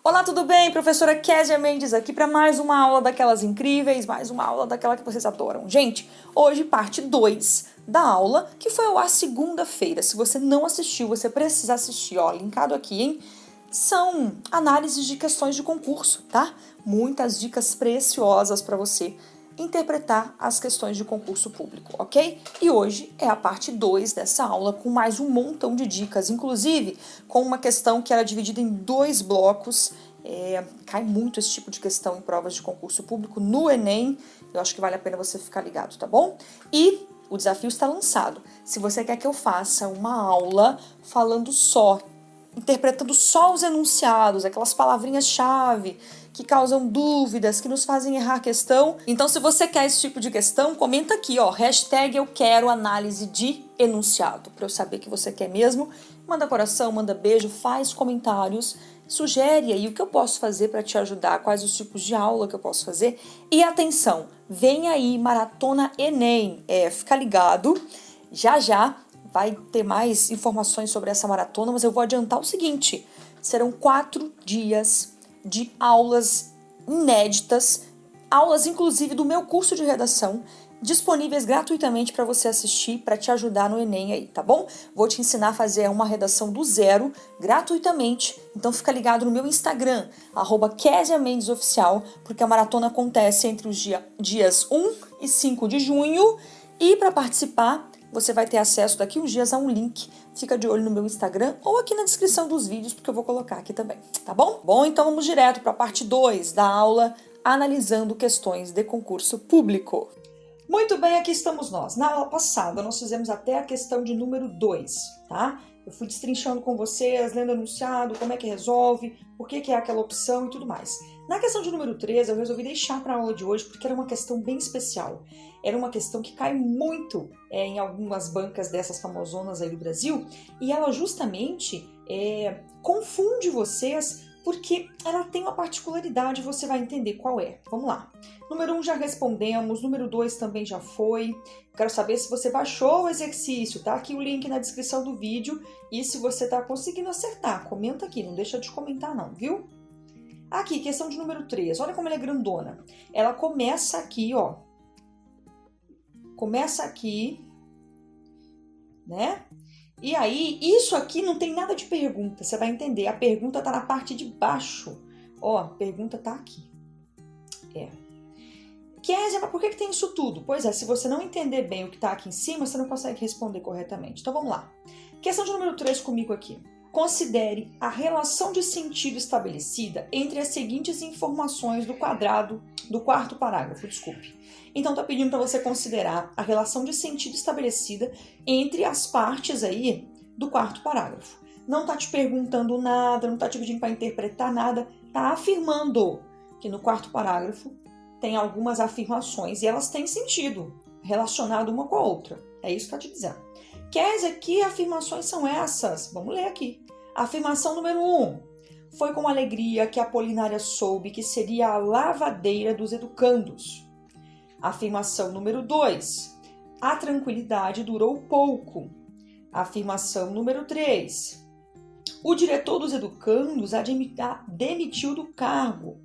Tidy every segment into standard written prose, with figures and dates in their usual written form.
Olá, tudo bem? Professora Késia Mendes aqui para mais uma aula daquelas incríveis, mais uma aula daquela que vocês adoram. Gente, hoje parte 2 da aula, que foi ao ar segunda-feira. Se você não assistiu, você precisa assistir, ó, linkado aqui, hein? São análises de questões de concurso, tá? Muitas dicas preciosas para você interpretar as questões de concurso público, ok? E hoje é a parte 2 dessa aula com mais um montão de dicas, inclusive com uma questão que era dividida em 2 blocos. Cai muito esse tipo de questão em provas de concurso público no Enem, eu acho que vale a pena você ficar ligado, tá bom? E o desafio está lançado. Se você quer que eu faça uma aula falando só, interpretando só os enunciados, aquelas palavrinhas-chave que causam dúvidas, que nos fazem errar a questão. Então, se você quer esse tipo de questão, comenta aqui, ó, hashtag eu quero análise de enunciado, para eu saber que você quer mesmo. Manda coração, manda beijo, faz comentários, sugere aí o que eu posso fazer para te ajudar, quais os tipos de aula que eu posso fazer. E atenção, vem aí Maratona Enem, fica ligado, já vai ter mais informações sobre essa maratona, mas eu vou adiantar o seguinte, serão 4 dias de aulas inéditas, aulas inclusive do meu curso de redação, disponíveis gratuitamente para você assistir, para te ajudar no Enem aí, tá bom? Vou te ensinar a fazer uma redação do zero, gratuitamente, então fica ligado no meu Instagram, @KésiaMendesOficial, porque a maratona acontece entre os dias 1 e 5 de junho, e para participar, você vai ter acesso daqui uns dias a um link. Fica de olho no meu Instagram ou aqui na descrição dos vídeos, porque eu vou colocar aqui também, tá bom? Bom, então vamos direto para a parte 2 da aula, analisando questões de concurso público. Muito bem, aqui estamos nós. Na aula passada, nós fizemos até a questão de número 2, tá? Eu fui destrinchando com vocês, lendo enunciado, como é que resolve, por que é aquela opção e tudo mais. Na questão de número 3, eu resolvi deixar para a aula de hoje porque era uma questão bem especial. Era uma questão que cai muito em algumas bancas dessas famosonas aí do Brasil, e ela justamente confunde vocês porque ela tem uma particularidade, você vai entender qual é. Vamos lá. Número 1 já respondemos, número 2 também já foi. Quero saber se você baixou o exercício, tá? Aqui o link na descrição do vídeo. E se você tá conseguindo acertar, comenta aqui, não deixa de comentar não, viu? Aqui, questão de número 3, olha como ela é grandona. Ela começa aqui, ó. Começa aqui, né? E aí, isso aqui não tem nada de pergunta, você vai entender. A pergunta tá na parte de baixo. Ó, a pergunta tá aqui. Késia, mas por que tem isso tudo? Pois é, se você não entender bem o que tá aqui em cima, você não consegue responder corretamente. Então vamos lá. Questão de número 3 comigo aqui. Considere a relação de sentido estabelecida entre as seguintes informações do quarto parágrafo, desculpe. Então tá pedindo para você considerar a relação de sentido estabelecida entre as partes aí do quarto parágrafo. Não tá te perguntando nada, não tá te pedindo para interpretar nada, tá afirmando que no quarto parágrafo tem algumas afirmações e elas têm sentido relacionado uma com a outra. É isso que está te dizendo. Késia, que afirmações são essas? Vamos ler aqui. Afirmação número 1. Foi com alegria que Apolinária soube que seria a lavadeira dos educandos. Afirmação número 2. A tranquilidade durou pouco. Afirmação número 3. O diretor dos educandos a demitiu do cargo.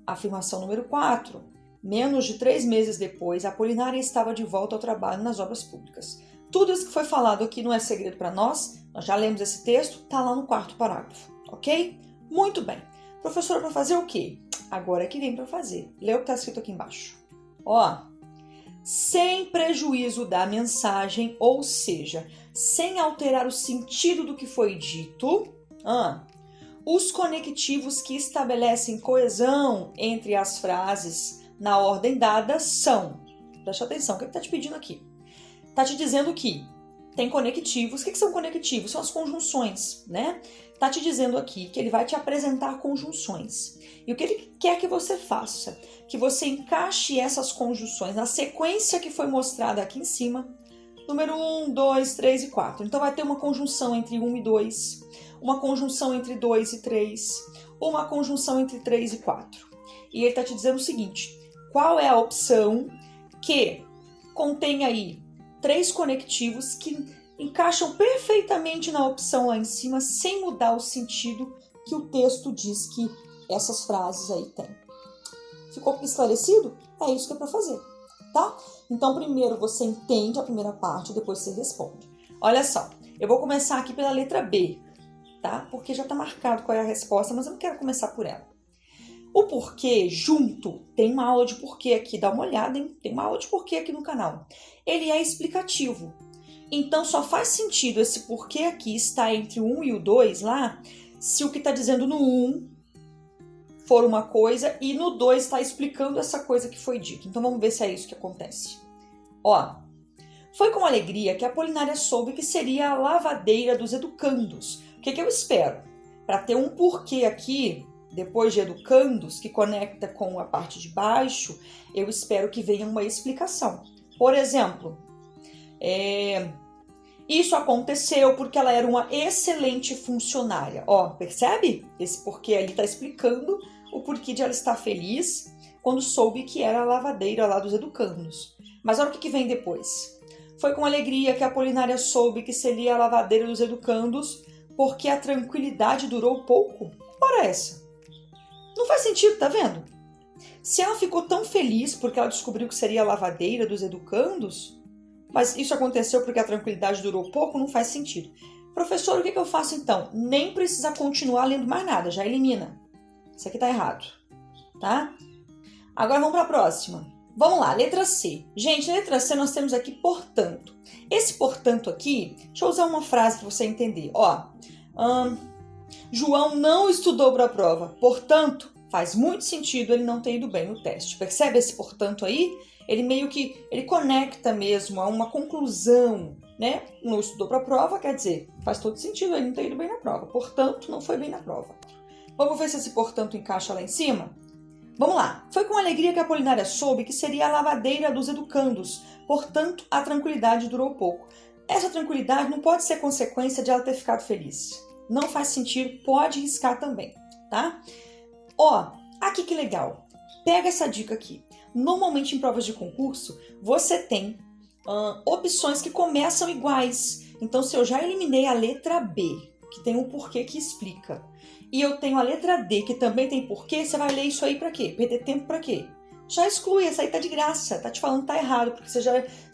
Afirmação número 4. Menos de 3 meses depois, Apolinária estava de volta ao trabalho nas obras públicas. Tudo isso que foi falado aqui não é segredo para nós já lemos esse texto, tá lá no quarto parágrafo, ok? Muito bem. Professora, para fazer o quê? Agora é que vem para fazer. Lê o que está escrito aqui embaixo. Ó, sem prejuízo da mensagem, ou seja, sem alterar o sentido do que foi dito, os conectivos que estabelecem coesão entre as frases na ordem dada são... Presta atenção, o que está te pedindo aqui? Está te dizendo que tem conectivos. O que são conectivos? São as conjunções, né? Está te dizendo aqui que ele vai te apresentar conjunções. E o que ele quer que você faça? Que você encaixe essas conjunções na sequência que foi mostrada aqui em cima. Número 1, 2, 3 e 4. Então vai ter uma conjunção entre 1 e 2, uma conjunção entre 2 e 3, uma conjunção entre 3 e 4. E ele está te dizendo o seguinte, qual é a opção que contém aí 3 conectivos que encaixam perfeitamente na opção lá em cima, sem mudar o sentido que o texto diz que essas frases aí têm. Ficou esclarecido? É isso que é para fazer, tá? Então, primeiro você entende a primeira parte, depois você responde. Olha só, eu vou começar aqui pela letra B, tá? Porque já tá marcado qual é a resposta, mas eu não quero começar por ela. O porquê junto, tem uma aula de porquê aqui, dá uma olhada, hein? Tem uma aula de porquê aqui no canal. Ele é explicativo. Então, só faz sentido esse porquê aqui estar entre o 1 e o 2 lá, se o que está dizendo no 1 for uma coisa e no 2 está explicando essa coisa que foi dita. Então vamos ver se é isso que acontece. Ó, foi com alegria que a Apolinária soube que seria a lavadeira dos educandos. O que eu espero? Para ter um porquê aqui, depois de educandos, que conecta com a parte de baixo, eu espero que venha uma explicação. Por exemplo, isso aconteceu porque ela era uma excelente funcionária. Ó, percebe? Esse porquê ali está explicando o porquê de ela estar feliz quando soube que era a lavadeira lá dos educandos. Mas olha o que vem depois. Foi com alegria que a Apolinária soube que seria a lavadeira dos educandos porque a tranquilidade durou pouco. Ora essa. Não faz sentido, tá vendo? Se ela ficou tão feliz porque ela descobriu que seria a lavadeira dos educandos, mas isso aconteceu porque a tranquilidade durou pouco, não faz sentido. Professor, o que eu faço então? Nem precisa continuar lendo mais nada, já elimina. Isso aqui tá errado, tá? Agora vamos para a próxima. Vamos lá, letra C. Gente, letra C nós temos aqui portanto. Esse portanto aqui, deixa eu usar uma frase para você entender. Ó, João não estudou para a prova, portanto, faz muito sentido ele não ter ido bem no teste. Percebe esse portanto aí? Ele meio que, ele conecta mesmo a uma conclusão, né? Não estudou para a prova, quer dizer, faz todo sentido ele não ter ido bem na prova. Portanto, não foi bem na prova. Vamos ver se esse portanto encaixa lá em cima? Vamos lá. Foi com alegria que a Apolinária soube que seria a lavadeira dos educandos. Portanto, a tranquilidade durou pouco. Essa tranquilidade não pode ser consequência de ela ter ficado feliz. Não faz sentido, pode riscar também, tá? Ó, aqui que legal. Pega essa dica aqui. Normalmente em provas de concurso, você tem opções que começam iguais. Então, se eu já eliminei a letra B, que tem um porquê que explica, e eu tenho a letra D, que também tem porquê, você vai ler isso aí pra quê? Perder tempo pra quê? Já exclui, essa aí tá de graça, tá te falando que tá errado, porque você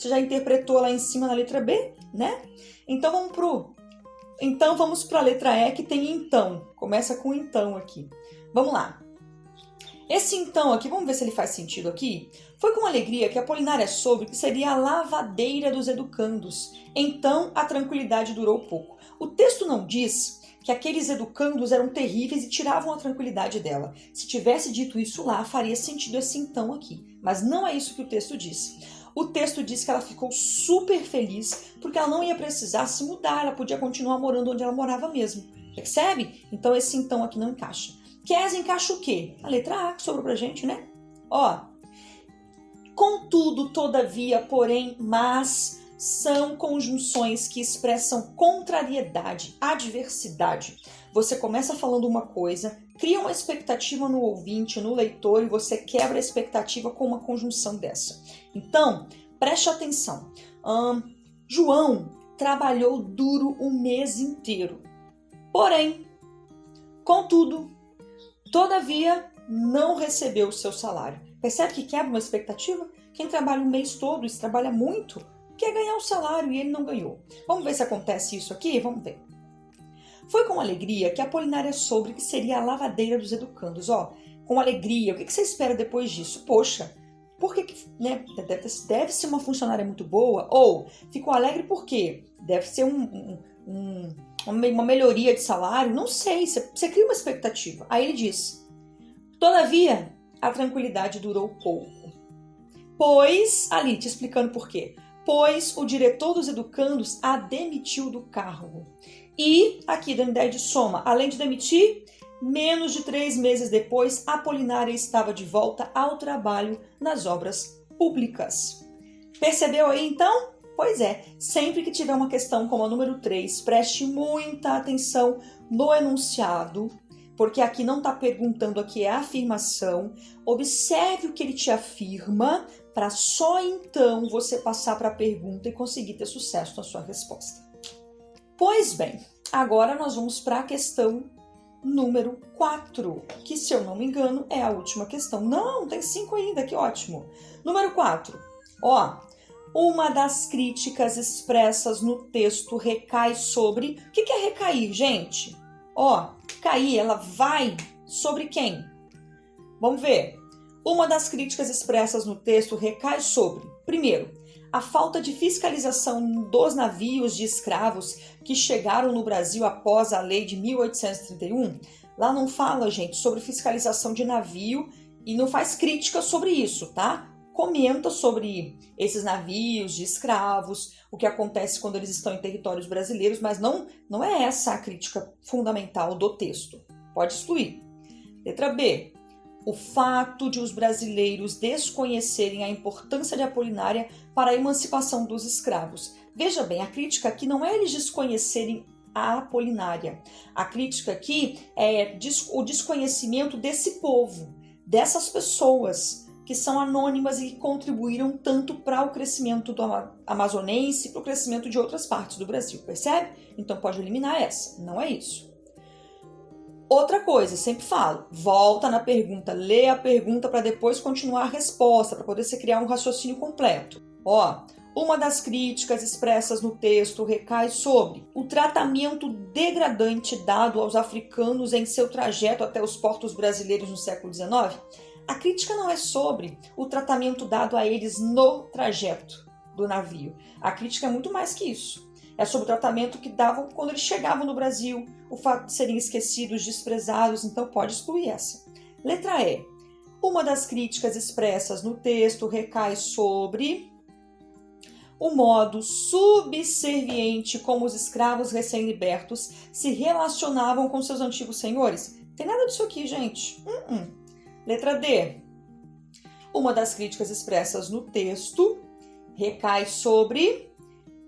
já interpretou lá em cima na letra B, né? Então vamos pra letra E, que tem então. Começa com então aqui. Vamos lá. Esse então aqui, vamos ver se ele faz sentido aqui. Foi com alegria que a Apolinária soube que seria a lavadeira dos educandos. Então a tranquilidade durou pouco. O texto não diz que aqueles educandos eram terríveis e tiravam a tranquilidade dela. Se tivesse dito isso lá, faria sentido esse então aqui. Mas não é isso que o texto diz. O texto diz que ela ficou super feliz porque ela não ia precisar se mudar, ela podia continuar morando onde ela morava mesmo. Percebe? Então esse então aqui não encaixa. Kes encaixa o quê? A letra A que sobrou pra gente, né? Ó, contudo, todavia, porém, mas são conjunções que expressam contrariedade, adversidade. Você começa falando uma coisa, cria uma expectativa no ouvinte, no leitor, e você quebra a expectativa com uma conjunção dessa. Então, preste atenção. João trabalhou duro o mês inteiro. Porém, contudo, todavia, não recebeu o seu salário. Percebe que quebra uma expectativa? Quem trabalha o mês todo, se trabalha muito, quer ganhar o salário e ele não ganhou. Vamos ver se acontece isso aqui? Vamos ver. Foi com alegria que a Apolinária soube que seria a lavadeira dos educandos. Ó, com alegria. O que você espera depois disso? Poxa, por que, né? Deve ser uma funcionária muito boa? Ou ficou alegre por quê? Deve ser uma melhoria de salário? Não sei, você cria uma expectativa. Aí ele diz, todavia, a tranquilidade durou pouco. Pois, ali te explicando por quê. Pois o diretor dos educandos a demitiu do cargo. E, aqui dando ideia de soma, além de demitir, menos de 3 meses depois, Apolinária estava de volta ao trabalho nas obras públicas. Percebeu aí então? Pois é, sempre que tiver uma questão como a número 3, preste muita atenção no enunciado, porque aqui não está perguntando, aqui é a afirmação. Observe o que ele te afirma, para só então você passar para a pergunta e conseguir ter sucesso na sua resposta. Pois bem, agora nós vamos para a questão número 4, que, se eu não me engano, é a última questão. Não, tem 5 ainda, que ótimo. Número 4. Uma das críticas expressas no texto recai sobre... O que é recair, gente? Cair, ela vai sobre quem? Vamos ver. Uma das críticas expressas no texto recai sobre, primeiro, a falta de fiscalização dos navios de escravos que chegaram no Brasil após a lei de 1831. Lá não fala, gente, sobre fiscalização de navio e não faz crítica sobre isso, tá? Comenta sobre esses navios de escravos, o que acontece quando eles estão em territórios brasileiros, mas não é essa a crítica fundamental do texto. Pode excluir. Letra B. O fato de os brasileiros desconhecerem a importância de Apolinária para a emancipação dos escravos. Veja bem, a crítica aqui não é eles desconhecerem a Apolinária. A crítica aqui é o desconhecimento desse povo, dessas pessoas que são anônimas e que contribuíram tanto para o crescimento do amazonense e para o crescimento de outras partes do Brasil, percebe? Então pode eliminar essa, não é isso. Outra coisa, sempre falo, volta na pergunta, lê a pergunta para depois continuar a resposta, para poder você criar um raciocínio completo. Uma das críticas expressas no texto recai sobre o tratamento degradante dado aos africanos em seu trajeto até os portos brasileiros no século XIX. A crítica não é sobre o tratamento dado a eles no trajeto do navio. A crítica é muito mais que isso. É sobre o tratamento que davam quando eles chegavam no Brasil, o fato de serem esquecidos, desprezados, então pode excluir essa. Letra E. Uma das críticas expressas no texto recai sobre o modo subserviente como os escravos recém-libertos se relacionavam com seus antigos senhores. Tem nada disso aqui, gente. Letra D. Uma das críticas expressas no texto recai sobre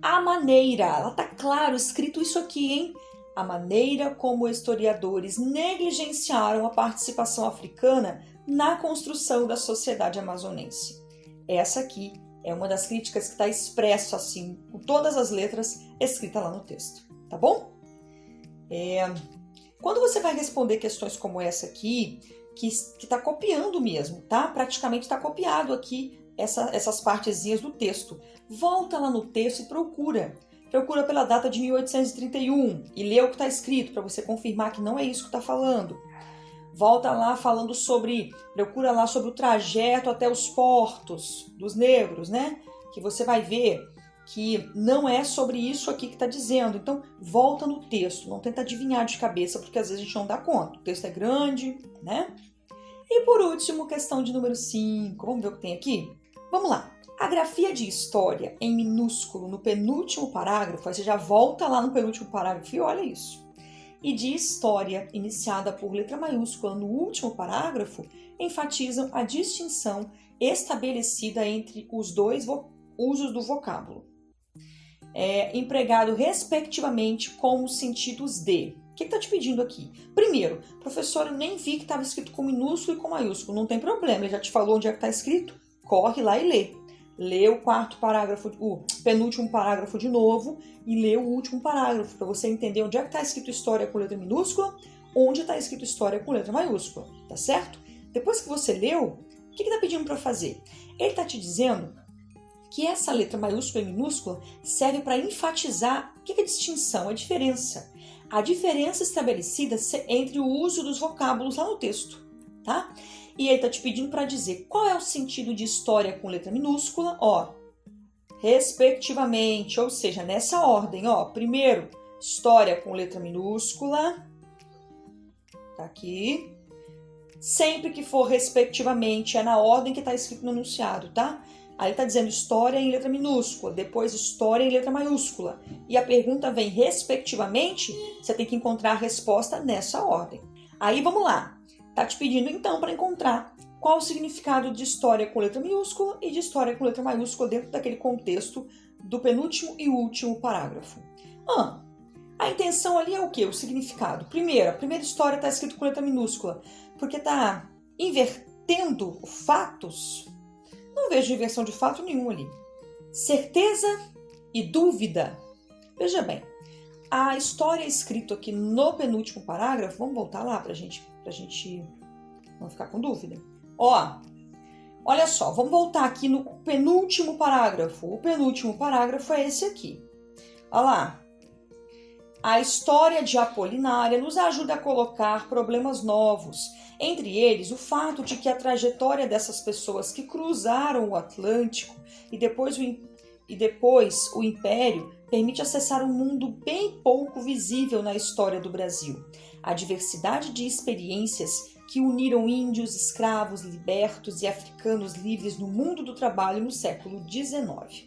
a maneira, ela tá claro, escrito isso aqui, hein? A maneira como historiadores negligenciaram a participação africana na construção da sociedade amazonense. Essa aqui é uma das críticas que está expresso assim, com todas as letras, escrita lá no texto, tá bom? Quando você vai responder questões como essa aqui, que está copiando mesmo, tá? Praticamente está copiado aqui essas partezinhas do texto. Volta lá no texto e procura pela data de 1831 e lê o que está escrito para você confirmar que não é isso que está falando. Volta lá falando procura lá sobre o trajeto até os portos dos negros, né? Que você vai ver que não é sobre isso aqui que está dizendo. Então, volta no texto, não tenta adivinhar de cabeça, porque às vezes a gente não dá conta. O texto é grande, né? E por último, questão de número 5. Vamos ver o que tem aqui? Vamos lá. A grafia de história em minúsculo no penúltimo parágrafo, aí você já volta lá no penúltimo parágrafo e olha isso. E de história, iniciada por letra maiúscula no último parágrafo, enfatizam a distinção estabelecida entre os dois usos do vocábulo, empregado respectivamente com os sentidos de... O que está te pedindo aqui? Primeiro, professor, eu nem vi que estava escrito com minúsculo e com maiúsculo. Não tem problema, ele já te falou onde é que está escrito. Corre lá e lê. Lê o penúltimo parágrafo de novo e lê o último parágrafo, para você entender onde é que está escrito história com letra minúscula, onde está escrito história com letra maiúscula, tá certo? Depois que você leu, o que está pedindo para fazer? Ele está te dizendo que essa letra maiúscula e minúscula serve para enfatizar o que é a distinção, a diferença. A diferença estabelecida entre o uso dos vocábulos lá no texto, tá? E ele está te pedindo para dizer qual é o sentido de história com letra minúscula, respectivamente, ou seja, nessa ordem, primeiro, história com letra minúscula, tá aqui. Sempre que for respectivamente, é na ordem que está escrito no enunciado, tá? Aí está dizendo história em letra minúscula, depois história em letra maiúscula. E a pergunta vem respectivamente, você tem que encontrar a resposta nessa ordem. Aí vamos lá. Está te pedindo então para encontrar qual o significado de história com letra minúscula e de história com letra maiúscula dentro daquele contexto do penúltimo e último parágrafo. A intenção ali é o quê? O significado. Primeiro, a primeira história está escrito com letra minúscula, porque está invertendo fatos. Não vejo inversão de fato nenhum ali. Certeza e dúvida. Veja bem, a história escrita aqui no penúltimo parágrafo, vamos voltar lá pra gente não ficar com dúvida. Ó, olha só, vamos voltar aqui no penúltimo parágrafo. O penúltimo parágrafo é esse aqui. Olha lá. A história de Apolinária nos ajuda a colocar problemas novos, entre eles o fato de que a trajetória dessas pessoas que cruzaram o Atlântico e depois o Império permite acessar um mundo bem pouco visível na história do Brasil. A diversidade de experiências que uniram índios, escravos, libertos e africanos livres no mundo do trabalho no século XIX.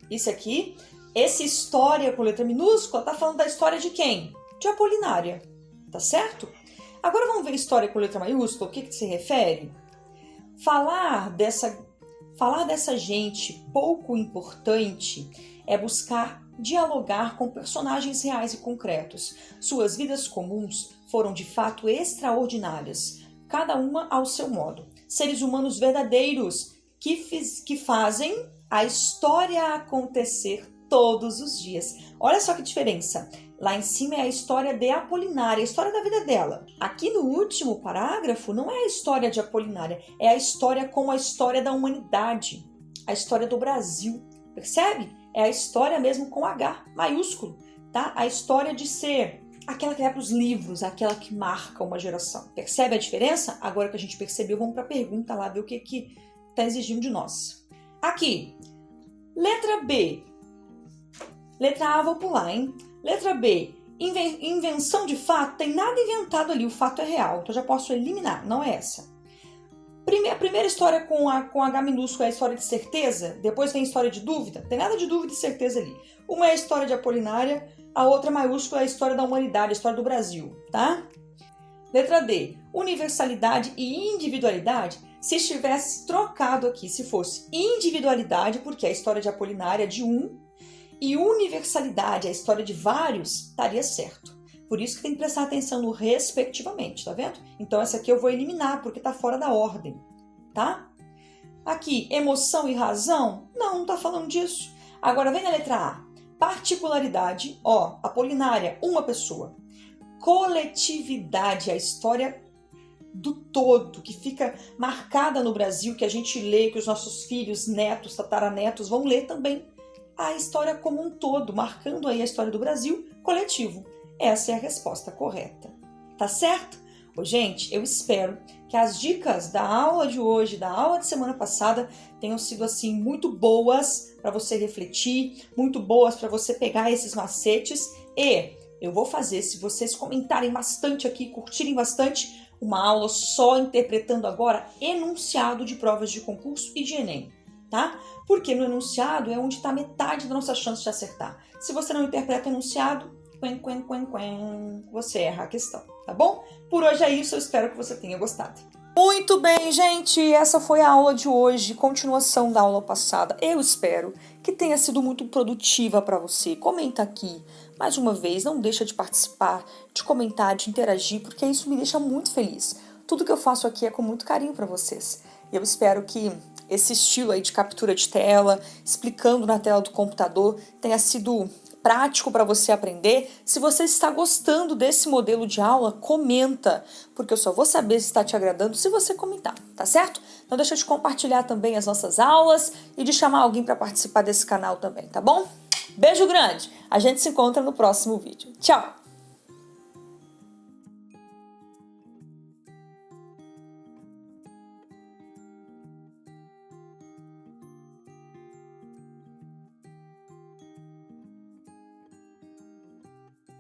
Isso aqui, essa história com letra minúscula, está falando da história de quem? De Apolinária, tá certo? Agora vamos ver história com letra maiúscula, o que se refere? Falar dessa gente pouco importante é buscar dialogar com personagens reais e concretos. Suas vidas comuns foram de fato extraordinárias, cada uma ao seu modo. Seres humanos verdadeiros que fazem a história acontecer todos os dias. Olha só que diferença. Lá em cima é a história de Apolinária, a história da vida dela. Aqui no último parágrafo não é a história de Apolinária, é a história como a história da humanidade, a história do Brasil. Percebe? É a história mesmo com H maiúsculo, tá? A história de ser aquela que vai para os livros, aquela que marca uma geração. Percebe a diferença? Agora que a gente percebeu, vamos para a pergunta lá, ver o que está exigindo de nós. Aqui, letra B. Letra A vou pular, hein? Letra B, invenção de fato, tem nada inventado ali, o fato é real, então já posso eliminar, não é essa. A primeira história com H minúsculo é a história de certeza, depois vem a história de dúvida, tem nada de dúvida e certeza ali. Uma é a história de Apolinária, a outra maiúscula é a história da humanidade, a história do Brasil, tá? Letra D, universalidade e individualidade, se estivesse trocado aqui, se fosse individualidade, porque a história de Apolinária é de um, e universalidade, a história de vários, estaria certo. Por isso que tem que prestar atenção no respectivamente, tá vendo? Então essa aqui eu vou eliminar, porque tá fora da ordem, tá? Aqui, emoção e razão? Não tá falando disso. Agora vem na letra A. Particularidade, ó, Apolinária, uma pessoa. Coletividade, a história do todo, que fica marcada no Brasil, que a gente lê, que os nossos filhos, netos, tataranetos vão ler também. A história como um todo, marcando aí a história do Brasil, coletivo. Essa é a resposta correta. Tá certo? Ô, gente, eu espero que as dicas da aula de hoje, da aula de semana passada, tenham sido assim muito boas para você refletir, muito boas para você pegar esses macetes. E eu vou fazer, se vocês comentarem bastante aqui, curtirem bastante, uma aula só interpretando agora enunciado de provas de concurso e de Enem. Tá? Porque no enunciado é onde está metade da nossa chance de acertar. Se você não interpreta o enunciado, você erra a questão, tá bom? Por hoje é isso, eu espero que você tenha gostado. Muito bem, gente, essa foi a aula de hoje, continuação da aula passada. Eu espero que tenha sido muito produtiva para você. Comenta aqui, mais uma vez, não deixa de participar, de comentar, de interagir, porque isso me deixa muito feliz. Tudo que eu faço aqui é com muito carinho para vocês. E eu espero que esse estilo aí de captura de tela, explicando na tela do computador, tenha sido prático para você aprender. Se você está gostando desse modelo de aula, comenta, porque eu só vou saber se está te agradando se você comentar, tá certo? Não deixa de compartilhar também as nossas aulas e de chamar alguém para participar desse canal também, tá bom? Beijo grande! A gente se encontra no próximo vídeo. Tchau!